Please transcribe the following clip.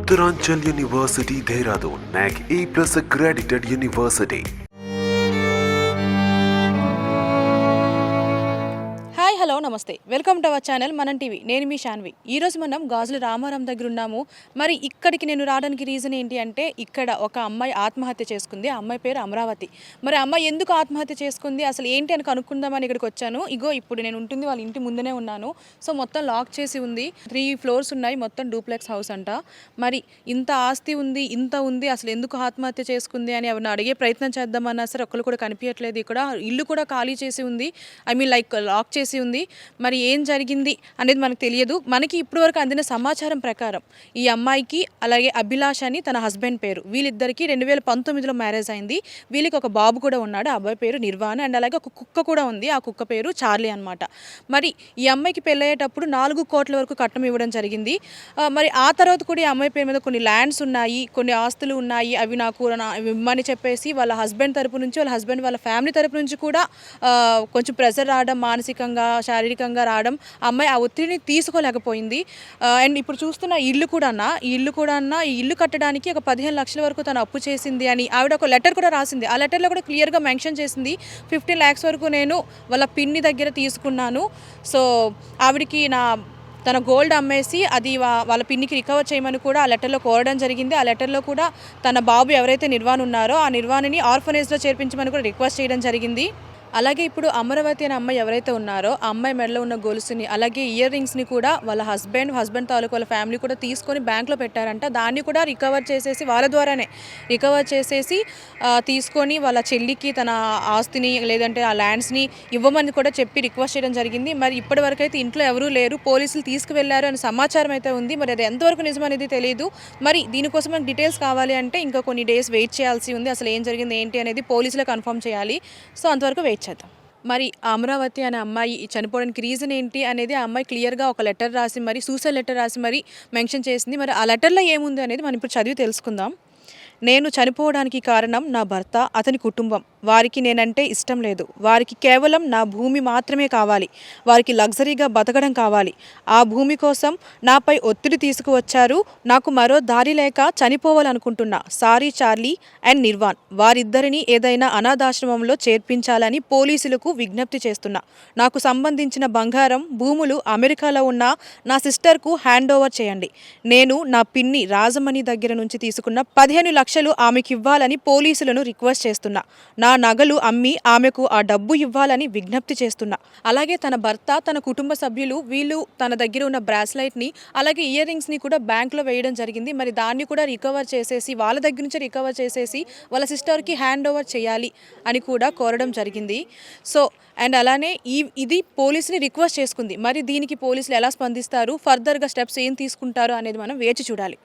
Uttaranchal University, Dehradun, NAC A+ accredited university. Hi hello నమస్తే welcome to our channel మనం TV. నేను మీ శాన్వి. ఈరోజు మనం గాజుల రామారం దగ్గర ఉన్నాము. మరి ఇక్కడికి నేను రావడానికి రీజన్ ఏంటి అంటే ఇక్కడ ఒక అమ్మాయి ఆత్మహత్య చేసుకుంది. ఆ అమ్మాయి పేరు అమరావతి. మరి అమ్మాయి ఎందుకు ఆత్మహత్య చేసుకుంది అసలు ఏంటి అని కనుక్కుందామని ఇక్కడికి వచ్చాను. ఇగో ఇప్పుడు నేను ఉంటుంది వాళ్ళ ఇంటి ముందునే ఉన్నాను. సో మొత్తం లాక్ చేసి ఉంది. 3 floors ఉన్నాయి. మొత్తం డూప్లెక్స్ హౌస్ అంట. మరి ఇంత ఆస్తి ఉంది, ఇంత ఉంది, అసలు ఎందుకు ఆత్మహత్య చేసుకుంది అని ఎవరిని అడిగే ప్రయత్నం చేద్దామన్నా సరే ఒక్కరు కూడా కనిపించట్లేదు. ఇక్కడ ఇల్లు కూడా ఖాళీ చేసి ఉంది. లైక్ లాక్ చేసి ఉంది. మరి ఏం జరిగింది అనేది మనకు తెలియదు. మనకి ఇప్పటివరకు అందిన సమాచారం ప్రకారం ఈ అమ్మాయికి అలాగే అభిలాష్ అని తన హస్బెండ్ పేరు, వీళ్ళిద్దరికి 2019లో మ్యారేజ్ అయింది. వీళ్ళకి ఒక బాబు కూడా ఉన్నాడు. ఆ అబ్బాయి పేరు నిర్వాణ అండ్ అలాగే ఒక కుక్క కూడా ఉంది. ఆ కుక్క పేరు చార్లీ అనమాట. మరి ఈ అమ్మాయికి పెళ్ళయ్యేటప్పుడు 4 కోట్ల వరకు కట్నం ఇవ్వడం జరిగింది. మరి ఆ తర్వాత కూడా ఈ అమ్మాయి పేరు మీద కొన్ని ల్యాండ్స్ ఉన్నాయి, కొన్ని ఆస్తులు ఉన్నాయి, అవి నాకు ఇమ్మని చెప్పేసి వాళ్ళ హస్బెండ్ తరపు నుంచి వాళ్ళ ఫ్యామిలీ తరపు నుంచి కూడా కొంచెం ప్రెజర్ రావడం, మానసికంగా శారీరకంగా రావడం, ఆ అమ్మాయి ఆ ఒత్తిడిని తీసుకోలేకపోయింది. అండ్ ఇప్పుడు చూస్తున్న ఈ ఇల్లు కట్టడానికి ఒక 15 లక్షల వరకు తను అప్పు చేసింది అని ఆవిడ ఒక లెటర్ కూడా రాసింది. ఆ లెటర్లో కూడా క్లియర్గా మెన్షన్ చేసింది 15 lakhs వరకు నేను వాళ్ళ పిన్ని దగ్గర తీసుకున్నాను. సో ఆవిడికి తన గోల్డ్ అమ్మేసి అది వాళ్ళ పిన్నికి రికవర్ చేయమని కూడా ఆ లెటర్లో కోరడం జరిగింది. ఆ లెటర్లో కూడా తన బాబు ఎవరైతే నిర్వాణ ఉన్నారో ఆ నిర్వాణని ఆర్ఫనేజ్లో చేర్పించమని కూడా రిక్వెస్ట్ చేయడం జరిగింది. అలాగే ఇప్పుడు అమరావతి అనే అమ్మాయి ఎవరైతే ఉన్నారో ఆ అమ్మాయి మెడలో ఉన్న గొలుసుని అలాగే ఇయర్ రింగ్స్ని కూడా వాళ్ళ హస్బెండ్ తాలూకు వాళ్ళ ఫ్యామిలీ కూడా తీసుకొని బ్యాంక్లో పెట్టారంట. దాన్ని కూడా రికవర్ చేసేసి వాళ్ళ ద్వారానే తీసుకొని వాళ్ళ చెల్లికి తన ఆస్తిని లేదంటే ఆ ల్యాండ్స్ని ఇవ్వమని కూడా చెప్పి రిక్వెస్ట్ చేయడం జరిగింది. మరి ఇప్పటి వరకు అయితే ఇంట్లో ఎవరూ లేరు, పోలీసులు తీసుకువెళ్లారు అనే సమాచారం అయితే ఉంది. మరి అది ఎంతవరకు నిజం అనేది తెలియదు. మరి దీనికోసం మనకు డీటెయిల్స్ కావాలి అంటే ఇంకా కొన్ని డేస్ వెయిట్ చేయాల్సి ఉంది. అసలు ఏం జరిగింది ఏంటి అనేది పోలీసులు కన్ఫర్మ్ చేయాలి. సో అంతవరకు వెయిట్ చేద్దాం. మరి అమరావతి అనే అమ్మాయి చనిపోవడానికి రీజన్ ఏంటి అనేది ఆ అమ్మాయి క్లియర్గా ఒక లెటర్ రాసి మరి సూసైడ్ లెటర్ రాసి మరి మెన్షన్ చేసింది. మరి ఆ లెటర్లో ఏముంది అనేది మనం ఇప్పుడు చదివి తెలుసుకుందాం. నేను చనిపోవడానికి కారణం నా భర్త, అతని కుటుంబం. వారికి నేనంటే ఇష్టం లేదు. వారికి కేవలం నా భూమి మాత్రమే కావాలి. వారికి లగ్జరీగా బతకడం కావాలి. ఆ భూమి కోసం నాపై ఒత్తిడి తీసుకువచ్చారు. నాకు మరో దారి లేక చనిపోవాలనుకుంటున్నా. Sorry Charlie and Nirvan. వారిద్దరిని ఏదైనా అనాథాశ్రమంలో చేర్పించాలని పోలీసులకు విజ్ఞప్తి చేస్తున్నా. నాకు సంబంధించిన బంగారం, భూములు అమెరికాలో ఉన్న నా సిస్టర్కు హ్యాండ్ ఓవర్ చేయండి. నేను నా పిన్ని రాజమణి దగ్గర నుంచి తీసుకున్న 15 లక్షలు ఆమెకి ఇవ్వాలని పోలీసులను రిక్వెస్ట్ చేస్తున్నా. నా నగలు అమ్మి ఆమెకు ఆ డబ్బు ఇవ్వాలని విజ్ఞప్తి చేస్తున్నా. అలాగే తన భర్త, తన కుటుంబ సభ్యులు వీళ్ళు తన దగ్గర ఉన్న బ్రాస్లైట్ని అలాగే ఇయర్ రింగ్స్ని కూడా బ్యాంక్లో వేయడం జరిగింది. మరి దాన్ని కూడా రికవర్ చేసేసి వాళ్ళ దగ్గర నుంచి రికవర్ చేసేసి వాళ్ళ సిస్టర్కి హ్యాండ్ ఓవర్ చేయాలి అని కూడా కోరడం జరిగింది. సో అండ్ అలానే ఇది పోలీసుని రిక్వెస్ట్ చేసుకుంది. మరి దీనికి పోలీసులు ఎలా స్పందిస్తారు, ఫర్దర్గా స్టెప్స్ ఏం తీసుకుంటారు అనేది మనం వేచి చూడాలి.